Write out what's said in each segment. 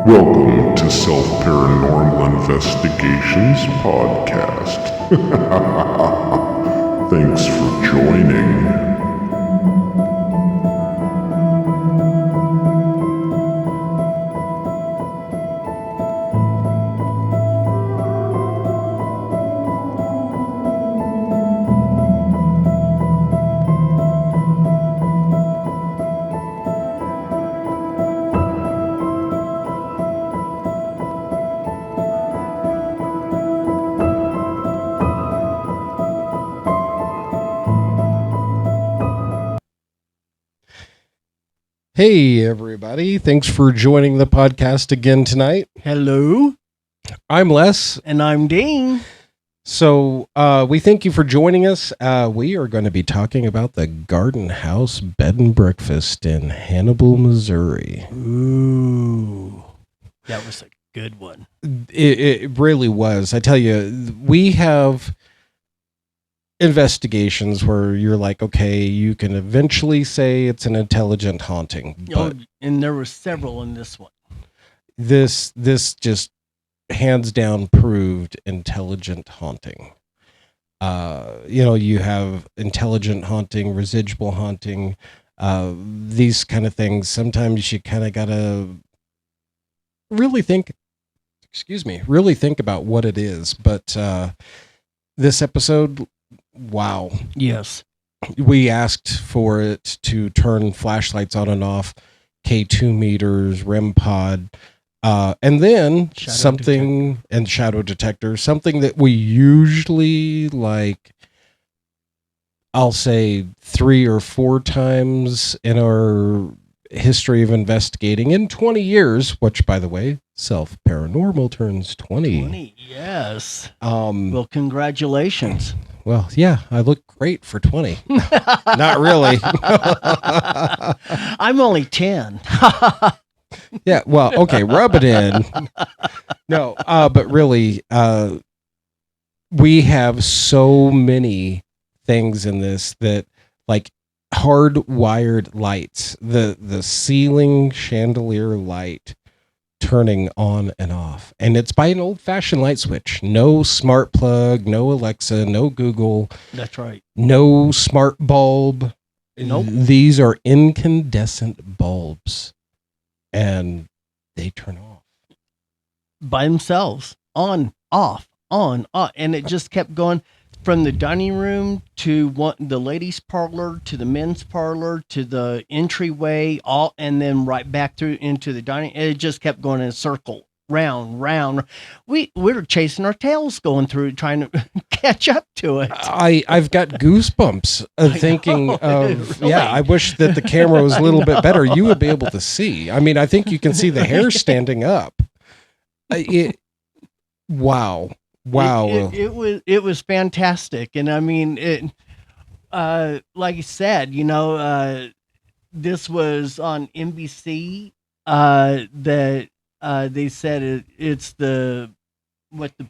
Welcome to Self Paranormal Investigations Podcast. Thanks for joining. Hey, everybody. Thanks for joining the podcast again tonight. Hello. I'm Les. And I'm Dean. So we thank you for joining us. We are going to be talking about the Garden House Bed and Breakfast in Hannibal, Missouri. Ooh. That was a good one. It really was. I tell you, we have investigations where you're like, okay, you can eventually say it's an intelligent haunting. But and there were several in this one. This just hands down proved intelligent haunting. You have intelligent haunting, residual haunting, these kind of things. Sometimes you kind of gotta really think about what it is. But this episode, wow. Yes. We asked for it to turn flashlights on and off, K2 meters, REM pod, and then shadow detector, something that we usually, like, I'll say 3 or 4 times in our history of investigating in 20 years, which, by the way, Self Paranormal turns 20. Yes. Well, congratulations. Well, yeah, I look great for 20. Not really. I'm only 10. Yeah, well, okay, rub it in. No, but really, we have so many things in this that, like, hardwired lights, the ceiling chandelier light turning on and off, and it's by an old-fashioned light switch. No smart plug, no Alexa, no Google. That's right. No smart bulb. Nope. These are incandescent bulbs, and they turn off By themselves. On, off, on, and it just kept going from the dining room to the ladies' parlor to the men's parlor to the entryway, and then right back through into the dining. It just kept going in a circle, round. We were chasing our tails going through, trying to catch up to it. I've got goosebumps thinking of, really? yeah, I wish that the camera was a little bit better. You would be able to see. I mean, I think you can see the hair standing up. Wow. It was fantastic. And I mean, like you said, this was on NBC, that they said it's the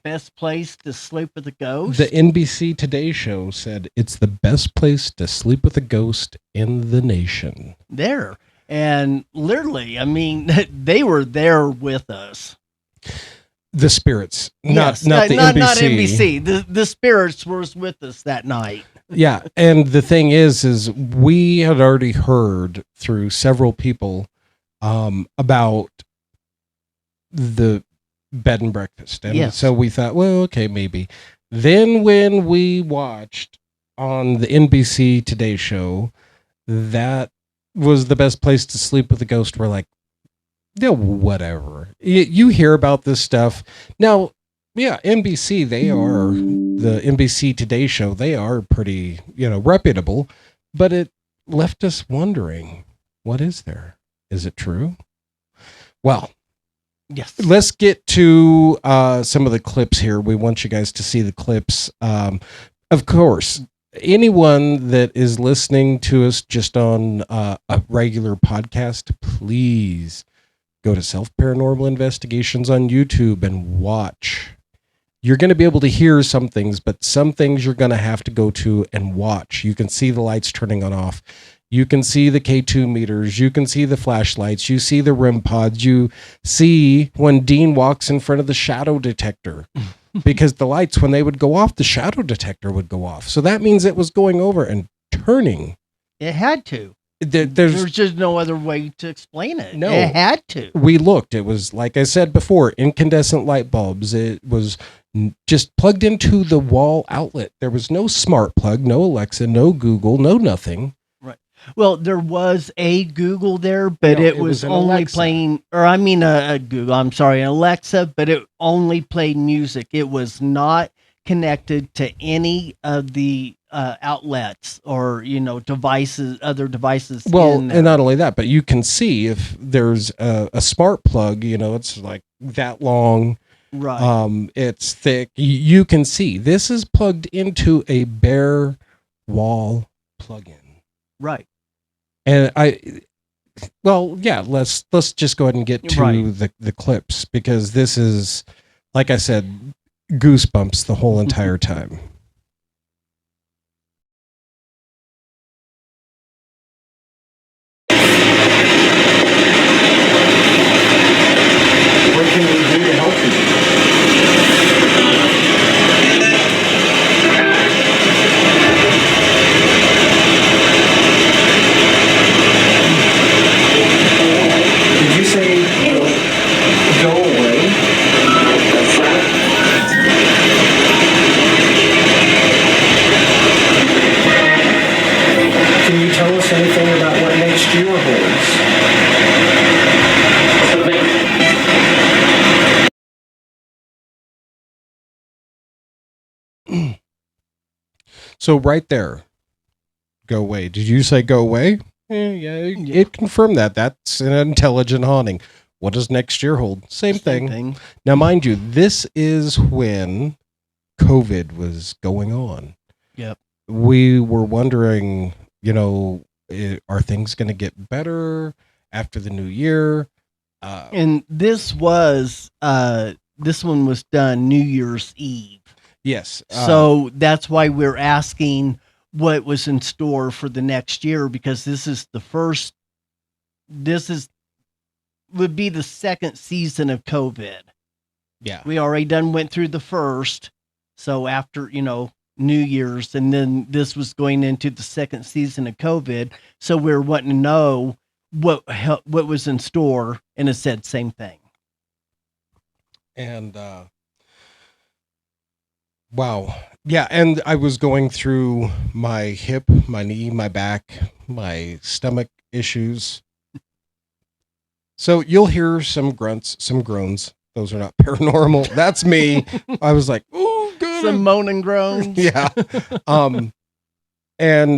best place to sleep with a ghost. The NBC Today show said it's the best place to sleep with a ghost in the nation. There. And literally, I mean, they were there with us. The spirits, yes, not the NBC. Not NBC. The spirits were with us that night. Yeah, and the thing is we had already heard through several people about the bed and breakfast, and yes. So we thought, well, okay, maybe. Then when we watched on the NBC Today show, that was the best place to sleep with a ghost. We're like, yeah, whatever. You hear about this stuff now. Yeah, NBC, the NBC Today show, they are pretty, reputable, but it left us wondering, what is there? Is it true? Well, yes. Let's get to some of the clips here. We want you guys to see the clips. Of course, anyone that is listening to us just on a regular podcast, please go to Self Paranormal Investigations on YouTube and watch. You're going to be able to hear some things, but some things you're going to have to go to and watch. You can see the lights turning on off. You can see the K2 meters. You can see the flashlights. You see the REM pods. You see when Dean walks in front of the shadow detector because the lights, when they would go off, the shadow detector would go off. So that means it was going over and turning. It had to. There's There's just no other way to explain it. No. It had to. We looked. It was, like I said before, incandescent light bulbs. It was just plugged into the wall outlet. There was no smart plug, no Alexa, no Google, no nothing. Well, there was a Google there, but No, it it was was an only Alexa. playing, or I mean a Google, I'm sorry, an Alexa, but it only played music. It was not connected to any of the outlets or, devices, other devices. Well, in there. and not only that, but you can see if there's a smart plug, it's like that long. Right. It's thick. You can see this is plugged into a bare wall plug-in. Right. And let's just go ahead and get to Right. the clips, because this is, like I said, goosebumps the whole entire time. What can we do to help you? Did you say go away? Can you tell us anything about what next year holds? So right there, go away. Did you say go away? Yeah, it confirmed that. That's an intelligent haunting. What does next year hold? Same thing. Now, mind you, this is when COVID was going on. Yep. We were wondering, are things going to get better after the new year? And this one was done New Year's Eve. Yes. So that's why we're asking what was in store for the next year, because would be the second season of COVID. Yeah. We already went through the first. So after, New Year's, and then this was going into the second season of COVID. So we're wanting to know what was in store, and it said same thing. And wow. Yeah, and I was going through my hip, my knee, my back, my stomach issues. So you'll hear some grunts, some groans. Those are not paranormal. That's me. I was like, "Oh, God." Some moan and groans. Yeah. And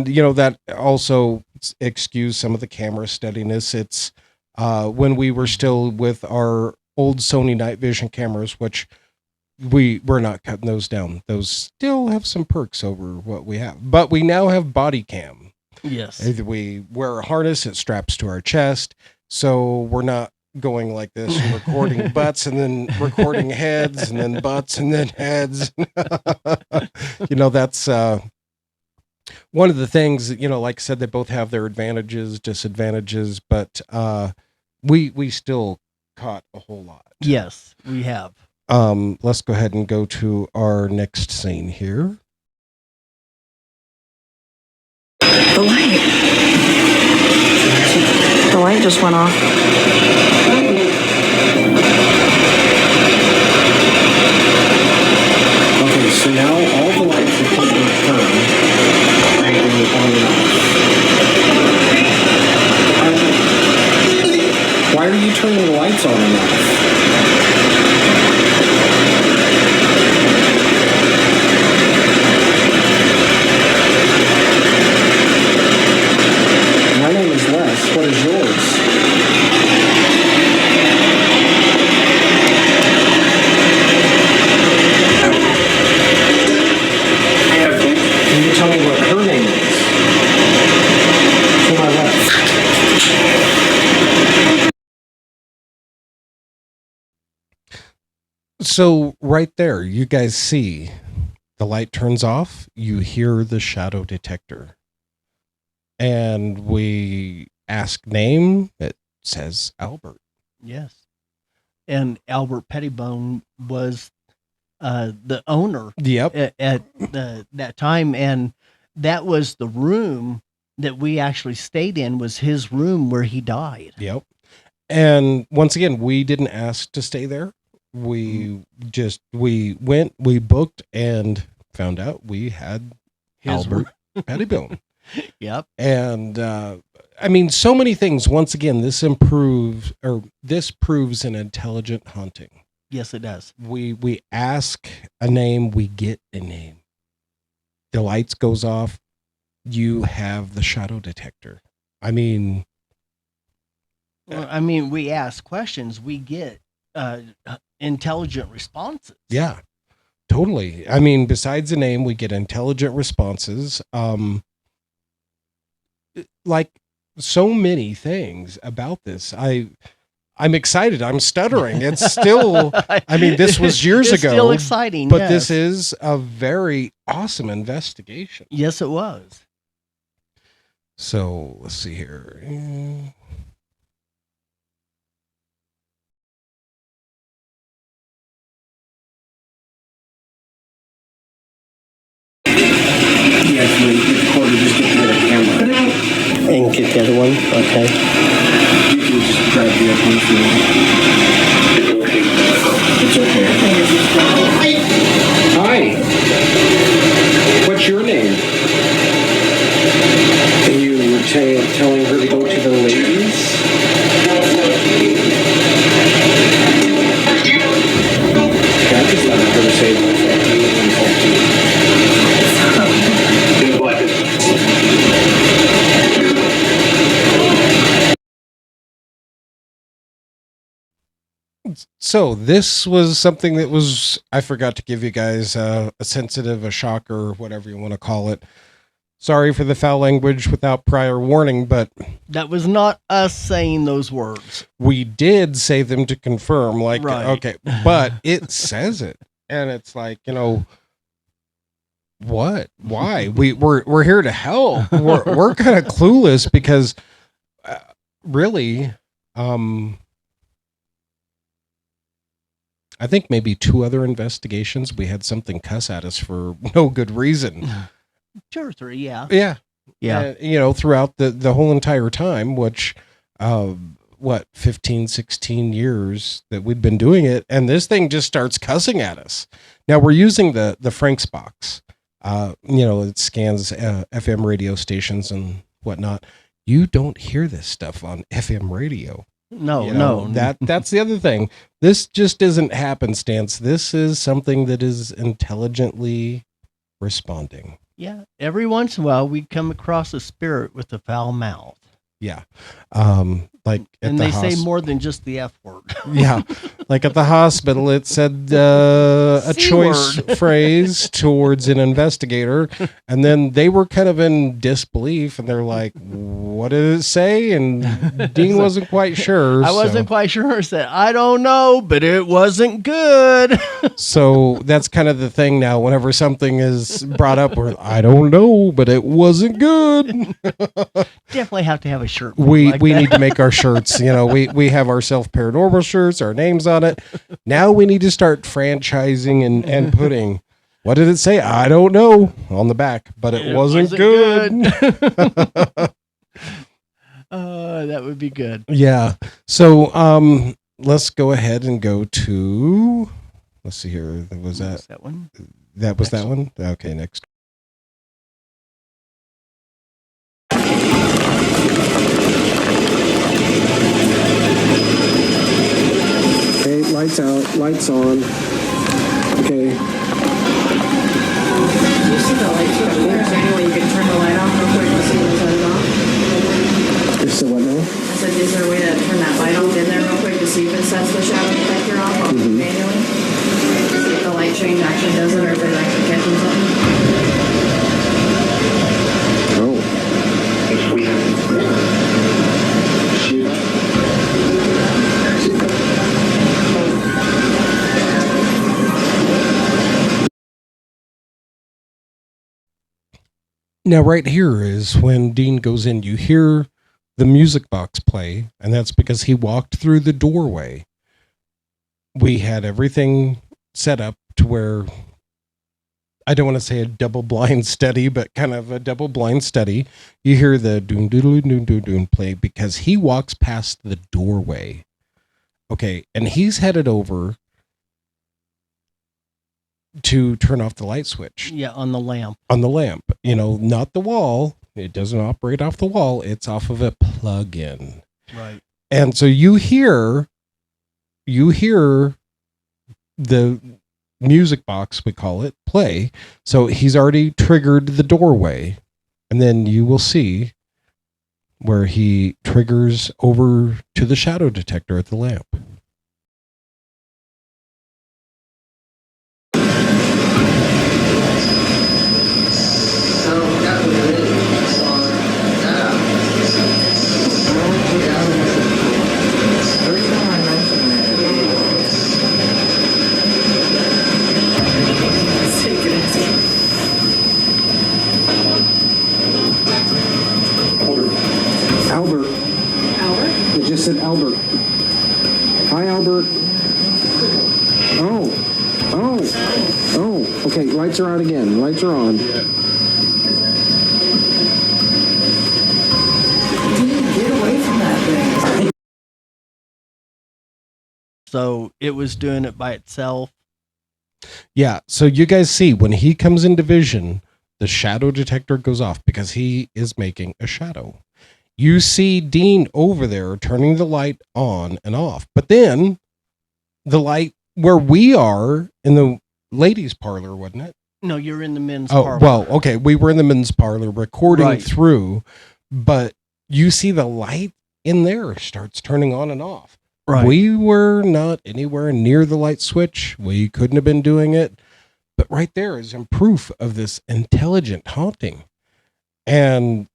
that also excused some of the camera steadiness. It's when we were still with our old Sony night vision cameras, which we're not cutting those down. Those still have some perks over what we have, but we now have body cam. Yes. We wear a harness, it straps to our chest, so we're not going like this and recording butts and then recording heads and then butts and then heads. That's one of the things, like I said, they both have their advantages, disadvantages, but we still caught a whole lot. Yes, we have. Let's go ahead and go to our next scene here. The light just went off. Okay, so now all the lights are completely turned. And they're on and off. Why are you turning the lights on and off? My name is Les. What is yours? Can you tell me what her name is? To my left. So right there, you guys see the light turns off, you hear the shadow detector. and we ask name. It says Albert. Yes. And Albert Pettibone was the owner Yep. at that time. And that was the room that we actually stayed in, was his room where he died. Yep. And once again, we didn't ask to stay there. We went, we booked, and found out we had His Albert Pettibone. Yep. And I mean, so many things. Once again, this proves an intelligent haunting. Yes, it does. We ask a name, we get a name. The lights goes off, you have the shadow detector. I mean, we ask questions, we get intelligent responses. yeah, totally. I mean, besides the name, we get intelligent responses. Like so many things about this. I'm excited. I'm stuttering. It's still, I mean, this was years It's ago. Still exciting, But yes. this is a very awesome investigation. Yes, it was. So let's see here. Yes, when you record, just get the other camera. And get the other one? Okay. You can just grab the other one if you want. It's okay. Hi. What's your name? And you were telling her to go to the ladies? Okay, I just wanted her to say So this was something that was, I forgot to give you guys a sensitive, a shocker, whatever you want to call it. Sorry for the foul language without prior warning, but That was not us saying those words. we did say them to confirm, like, Right. okay, but it says it. And it's like, what? Why? We're here to help. We're kind of clueless because really, I think maybe 2 other investigations, we had something cuss at us for no good reason. 2 or 3, yeah. Yeah. Yeah. Throughout the whole entire time, which, 15, 16 years that we'd been doing it. And this thing just starts cussing at us. Now we're using the Frank's box. It scans FM radio stations and whatnot. You don't hear this stuff on FM radio. No. That's the other thing. This just isn't happenstance. This is something that is intelligently responding. Yeah. Every once in a while, we come across a spirit with a foul mouth. Yeah. Like at And the they say more than just the F word. Yeah. Like at the hospital, it said a choice phrase towards an investigator. And then they were kind of in disbelief and they're like, what did it say? And Dean wasn't quite sure. I wasn't quite sure. I said, I don't know, but it wasn't good. So that's kind of the thing now. Whenever something is brought up, we're, I don't know, but it wasn't good. Definitely have to have a shirt. We like we that. need to make our shirts. We have our self-paranormal shirts, our names on it. Now we need to start franchising and putting, what did it say? I don't know, on the back, but it wasn't good. That would be good. Yeah. So let's go ahead and go to, let's see here. Was that one? That was that one? Okay, next. Okay, lights out, lights on. Okay. You see the light switch there? Is there any way you could turn the light off real quick to see when it turns off? Is it what now? I said, is there a way to turn that light off in there real quick to see if it sets the shadow detector off manually? See if the light change actually does it or if it actually catches something. Oh. If we have... Now, right here is when Dean goes in. You hear the music box play, and that's because he walked through the doorway. We had everything set up to where, I don't want to say a double blind study, but kind of a double blind study. You hear the doon doodle doon doon doon play because he walks past the doorway. Okay, and he's headed over to turn off the light switch. Yeah, on the lamp. On the lamp, not the wall. It doesn't operate off the wall. It's off of a plug-in. Right. And so you hear the music box, we call it, play. So he's already triggered the doorway, and then you will see where he triggers over to the shadow detector at the lamp. Albert. Albert? It just said Albert. Hi, Albert. Oh, okay, lights are out again. Lights are on. Get away from that thing. So it was doing it by itself. Yeah, so you guys see when he comes into vision, the shadow detector goes off because he is making a shadow. You see Dean over there turning the light on and off. But then the light where we are in the ladies' parlor, wasn't it? No, you're in the men's Oh, parlor. well, okay. We were in the men's parlor recording Right. through, but you see the light in there starts turning on and off. Right. We were not anywhere near the light switch. We couldn't have been doing it. But right there is proof of this intelligent haunting. And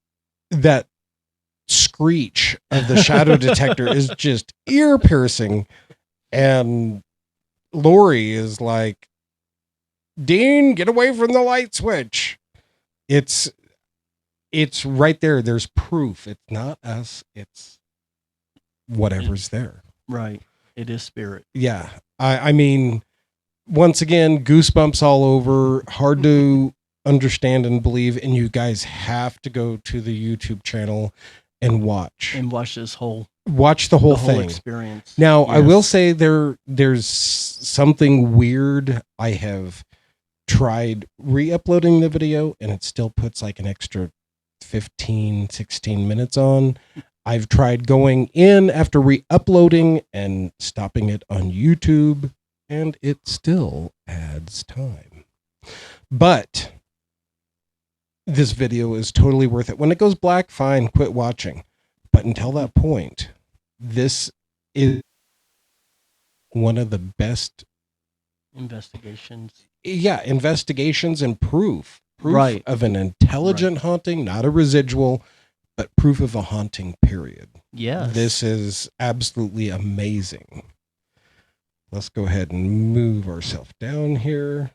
that screech of the shadow detector is just ear piercing. And Lori is like, Dean, get away from the light switch. It's right there. There's proof. It's not us. It's whatever's there. Right. It is spirit. Yeah. I mean, once again, goosebumps all over. Hard to understand and believe. And you guys have to go to the YouTube channel and watch. And watch this whole Watch the whole thing. experience. Now, I will Yes. say there's something weird. I have tried re-uploading the video and it still puts like an extra 15, 16 minutes on. I've tried going in after re-uploading and stopping it on YouTube, and it still adds time. But this video is totally worth it. When it goes black, fine, quit watching. But until that point, this is one of the best Investigations. investigations and proof Right. of an intelligent haunting, not a residual, but proof of a haunting, period. Yes. This is absolutely amazing. Let's go ahead and move ourselves down here.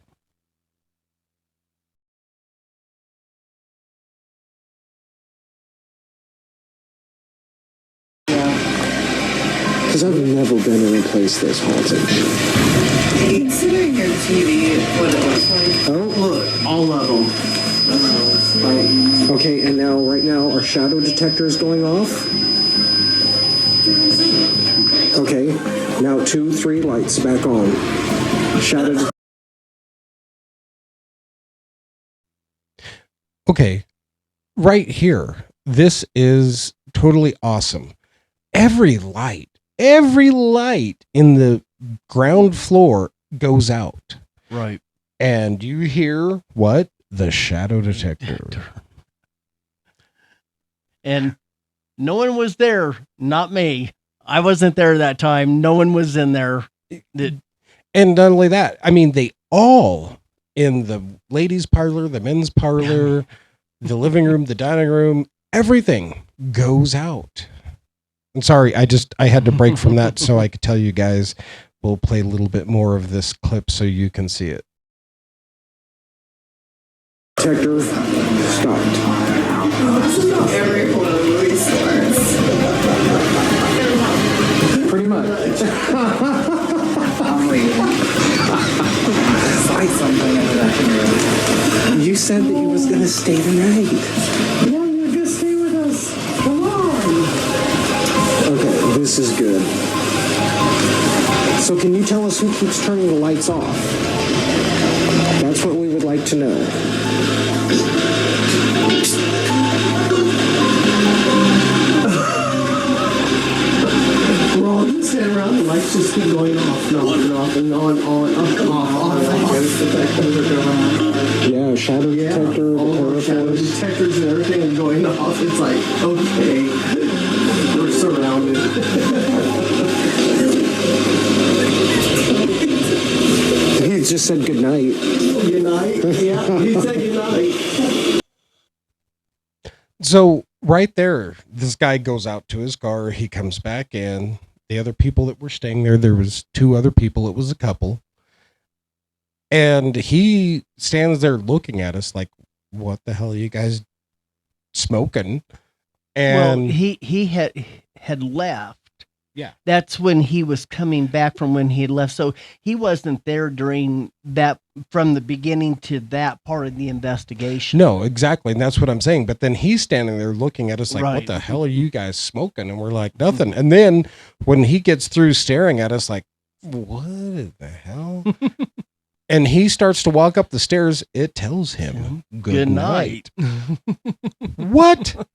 Because I've never been in a place this haunted. Considering your TV, what it looks like. Oh, look, all of them. Okay, and now, right now, our shadow detector is going off. Okay, now 2, 3 lights back on. Shadow. Okay, right here, this is totally awesome. Every light in the ground floor goes out. Right. And you hear what? The shadow detector. And no one was there. Not me. I wasn't there that time. No one was in there. And not only that, I mean, they all in the ladies' parlor, the men's parlor, the living room, the dining room, everything goes out. I'm sorry, I had to break from that so I could tell you guys. We'll play a little bit more of this clip so you can see it. detector stopped. This is how every horror movie starts. Pretty much. I'm leaving. Fight something in that room. You said that you was going to stay tonight. No, you're gonna stay with us. Come on. Okay, this is good. So can you tell us who keeps turning the lights off? That's what we would like to know. We're all just standing around, the lights just keep going off, on and off, and on, off. Yeah, shadow detector, All of our shadow detectors and everything are going off. It's like, okay, we're surrounded. He just said good night. Good night. Yeah, he said good night. So right there, this guy goes out to his car. He comes back in. The other people that were staying there was 2 other people. It was a couple. And he stands there looking at us like, what the hell are you guys smoking? And Well, he had left. Yeah. That's when he was coming back from when he had left. So he wasn't there during that, from the beginning to that part of the investigation. no, exactly. And that's what I'm saying. But then he's standing there looking at us like, what Right. the hell are you guys smoking? And we're like, nothing. And then when he gets through staring at us like, what the hell? And he starts to walk up the stairs. It tells him, good night. What?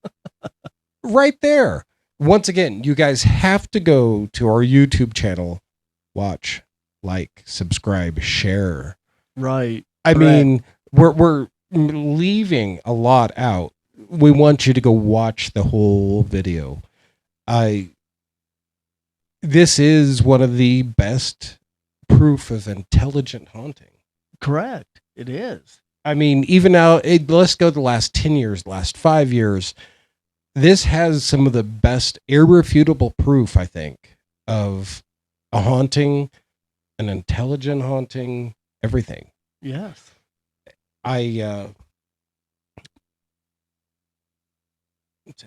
Right there. Once again, you guys have to go to our YouTube channel, watch, like, subscribe, share. Right. I Correct. mean, we're leaving a lot out. We want you to go watch the whole video. This is one of the best proof of intelligent haunting. Correct. It is. I mean, even now, let's go the last 10 years, last 5 years. This has some of the best irrefutable proof, I think, of a haunting, an intelligent haunting, everything. Yes. Say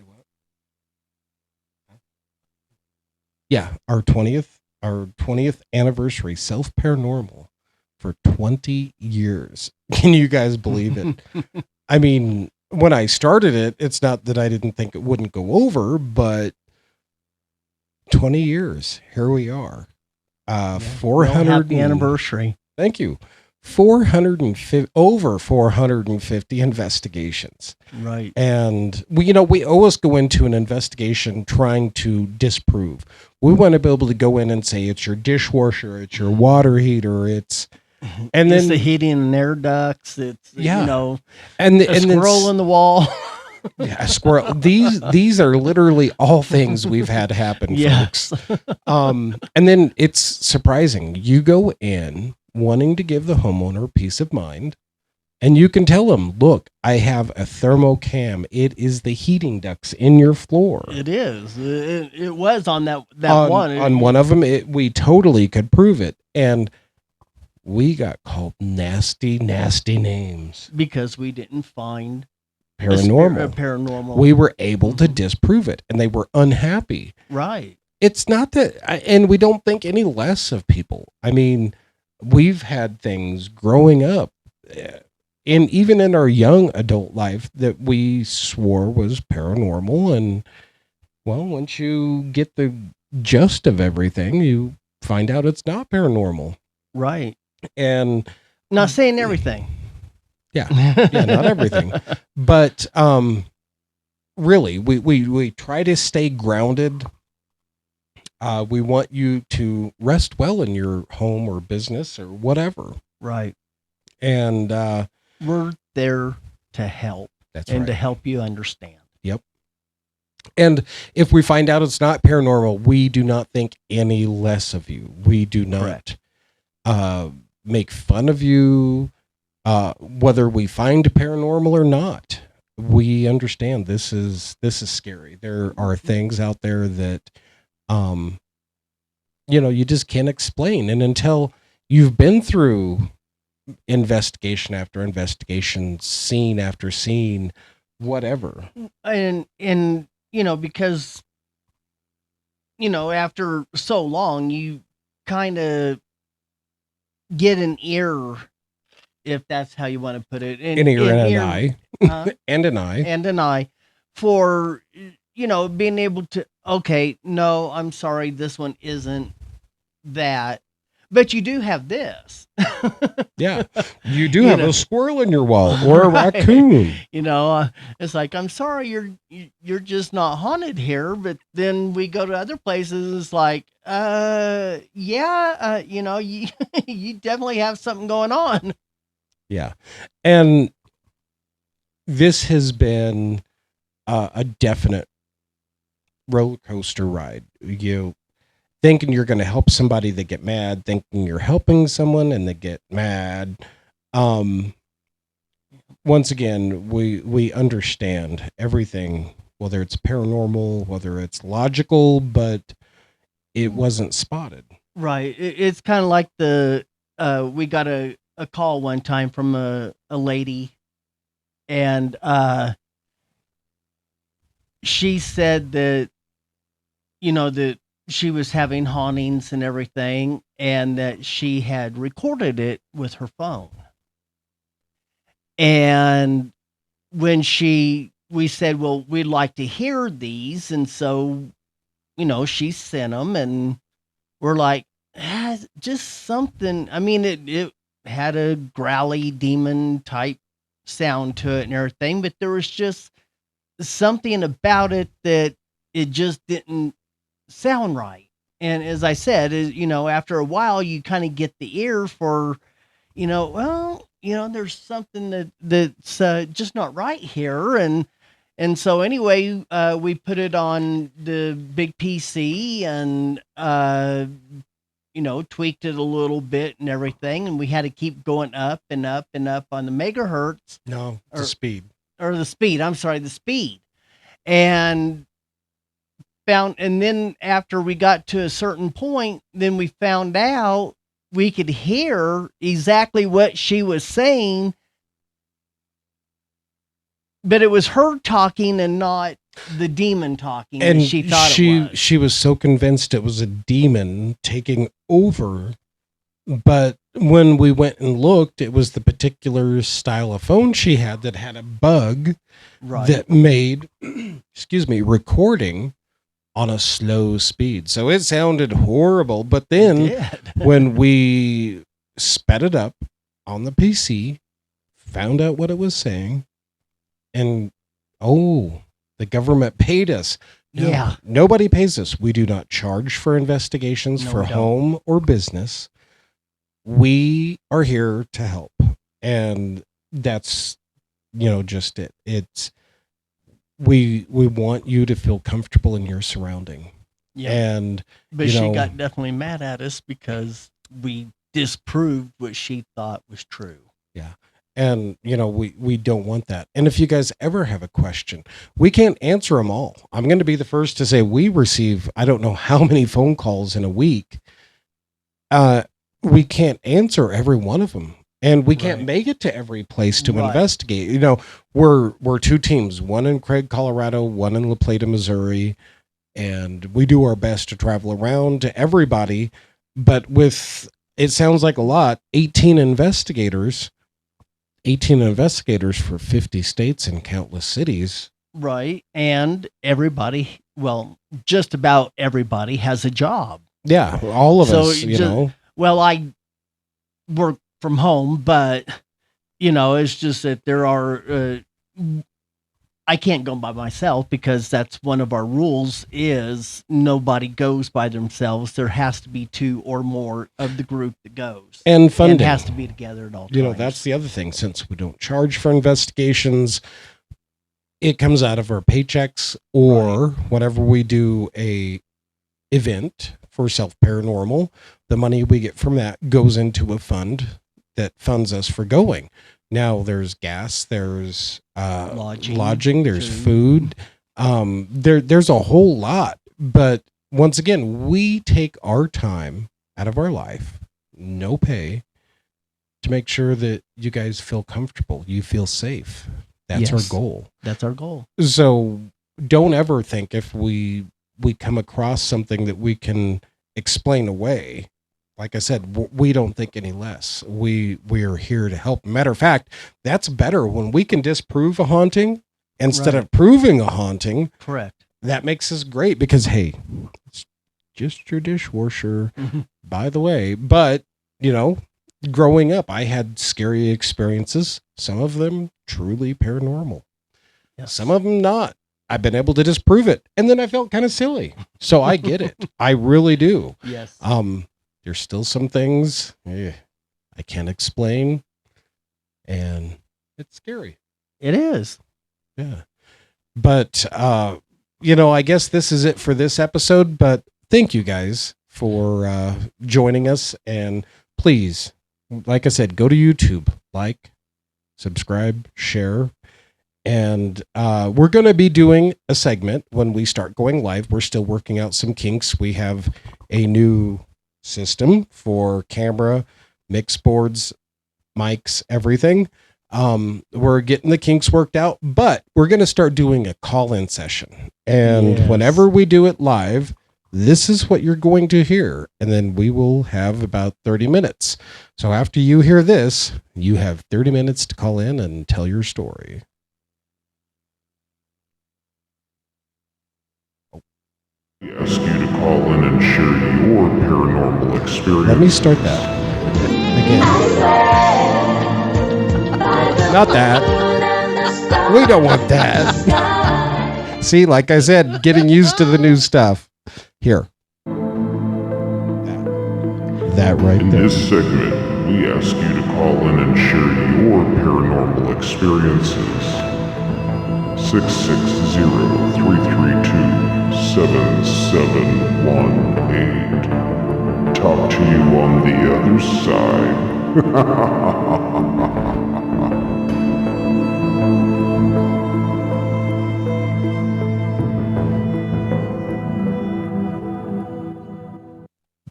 what? Yeah, our 20th anniversary, Self Paranormal, for 20 years. Can you guys believe it? I mean, when I started it, it's not that I didn't think it wouldn't go over, but 20 years, here we are. 400 Happy anniversary. Thank you. 450 over 450 investigations. Right. And we always go into an investigation trying to disprove. We want to be able to go in and say it's your dishwasher, it's your water heater, it's and It's then the heating and air ducts. It's Yeah. and and squirrel in the wall. yeah, a squirrel. These are literally all things we've had happen, Yes. folks. And then it's surprising. You go in wanting to give the homeowner peace of mind, and you can tell them, look, I have a thermocam. It is the heating ducts in your floor. It is. It was on that one. On one of them, we totally could prove it. And we got called nasty, nasty names. Because we didn't find Paranormal. paranormal. We were able to disprove it, and they were unhappy. Right. It's not that, and we don't think any less of people. I mean, we've had things growing up, and even in our young adult life, that we swore was paranormal. And well, once you get the gist of everything, you find out it's not paranormal. Right. And Not saying everything. yeah, not everything, but really, we try to stay grounded. We want you to rest well in your home or business or whatever. Right. And We're there to help that's and right. to help you understand. And if we find out it's not paranormal, we do not think any less of you. We do not make fun of you, whether we find paranormal or not. We understand this is scary. There are things out there that, you just can't explain. And until you've been through investigation after investigation, scene after scene, whatever. And because after so long, you kind of get an ear, if that's how you want to put it, An ear and an eye. And an eye. And an eye for being able to, okay, no, I'm sorry, this one isn't that, but you do have this. Yeah, you do have a squirrel in your wall or a raccoon. It's like, I'm sorry, you're just not haunted here. But then we go to other places. It's like, you you definitely have something going on. Yeah, and this has been a definite roller coaster ride. You thinking you're going to help somebody, they get mad. Thinking you're helping someone, and they get mad. Once again, we understand everything, whether it's paranormal, whether it's logical, but it wasn't spotted. Right. It's kind of like we got a call one time from a lady, and she said that that she was having hauntings and everything, and that she had recorded it with her phone. And when we said, well, we'd like to hear these, and so she sent them, and we're like, just something. I mean, it had a growly demon type sound to it and everything, but there was just something about it that it just didn't sound right. And as I said, after a while, you kind of get the ear for, there's something that's just not right here. And so anyway, we put it on the big PC and, tweaked it a little bit and everything. And we had to keep going up and up and up on the megahertz. No, the speed. Or the speed. I'm sorry, the speed. And then after we got to a certain point, then we found out we could hear exactly what she was saying, but it was her talking and not the demon talking. And she thought it was. She was so convinced it was a demon taking over. But when we went and looked, it was the particular style of phone she had that had a bug that made, recording on a slow speed. So it sounded horrible. But then when we sped it up on the PC, found out what it was saying, and the government paid us. No, nobody pays us. We do not charge for investigations for home or business. We are here to help. And that's, just it. It's, we want you to feel comfortable in your surrounding. Yeah. But she got definitely mad at us because we disproved what she thought was true. Yeah. And, we don't want that. And if you guys ever have a question, we can't answer them all. I'm going to be the first to say we receive, I don't know how many phone calls in a week. We can't answer every one of them. And we can't make it to every place to investigate. We're two teams, one in Craig, Colorado, one in La Plata, Missouri. And we do our best to travel around to everybody. But it sounds like a lot, 18 investigators for 50 states and countless cities. Right. And everybody, well, just about everybody has a job. Yeah. All of us, Well, I work from home, but, it's just that there are, I can't go by myself because that's one of our rules is nobody goes by themselves. There has to be two or more of the group that goes. And funding. And it has to be together at all times. That's the other thing. Since we don't charge for investigations, it comes out of our paychecks or whenever we do a event for Self Paranormal, the money we get from that goes into a fund that funds us for going. Now there's gas, there's lodging, there's food. There's a whole lot. But once again, we take our time out of our life, no pay, to make sure that you guys feel comfortable, you feel safe. That's Yes. our goal. That's our goal. So don't ever think if we come across something that we can explain away. Like I said, we don't think any less. We are here to help. Matter of fact, that's better when we can disprove a haunting instead Right. of proving a haunting. Correct. That makes us great because, hey, it's just your dishwasher, by the way. But, you know, growing up, I had scary experiences, some of them truly paranormal, Yes. some of them not. I've been able to disprove it. And then I felt kind of silly. So I get it. I really do. Yes. There's still some things I can't explain. And it's scary. It is. Yeah. But, you know, I guess this is it for this episode. But thank you guys for joining us. And please, like I said, go to YouTube, like, subscribe, share. And we're going to be doing a segment when we start going live. We're still working out some kinks. We have a new system for camera, mix boards, mics, everything. We're getting the kinks worked out, but we're going to start doing a call-in session. And Yes. whenever we do it live, this is what you're going to hear. And then we will have about 30 minutes. So after you hear this, you have 30 minutes to call in and tell your story. We ask you to call in and share your paranormal experience. Let me start that again. Not that. We don't want that. See, like I said, getting used to the new stuff. Here. That right In there. this segment, we ask you to call in and share your paranormal experiences. 660-332-7718. Talk to you on the other side.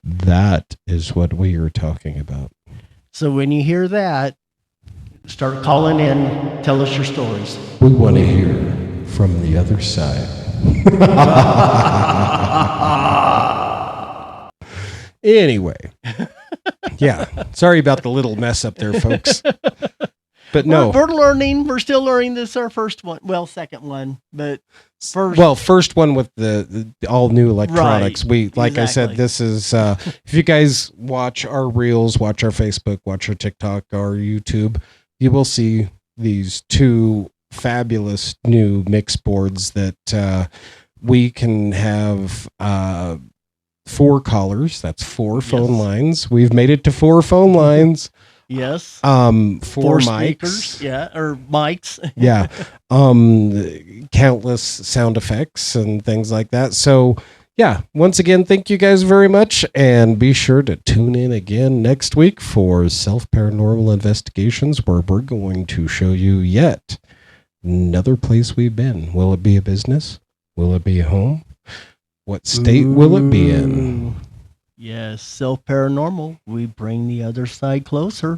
That is what we are talking about. So when you hear that, start calling in. Tell us your stories. We want to hear from the other side. Anyway. Yeah. Sorry about the little mess up there, folks. But no. We're learning. We're still learning. This is our first one. Well, second one, but first. Well, first one with the all new electronics. Right, We, like I said, exactly. this is, if you guys watch our reels, watch our Facebook, watch our TikTok, our YouTube, you will see these two fabulous new mix boards that we can have 4 callers. That's 4 phone Yes. lines. We've made it to 4 phone lines. Yes. 4 Four mics. speakers. Yeah. Or mics. Yeah. Countless sound effects and things like that. So yeah, once again, thank you guys very much. And be sure to tune in again next week for Self Paranormal Investigations, where we're going to show you yet another place we've been. Will it be a business? Will it be a home? What state will it be in? Ooh. Yes. Self Paranormal. We bring the other side closer.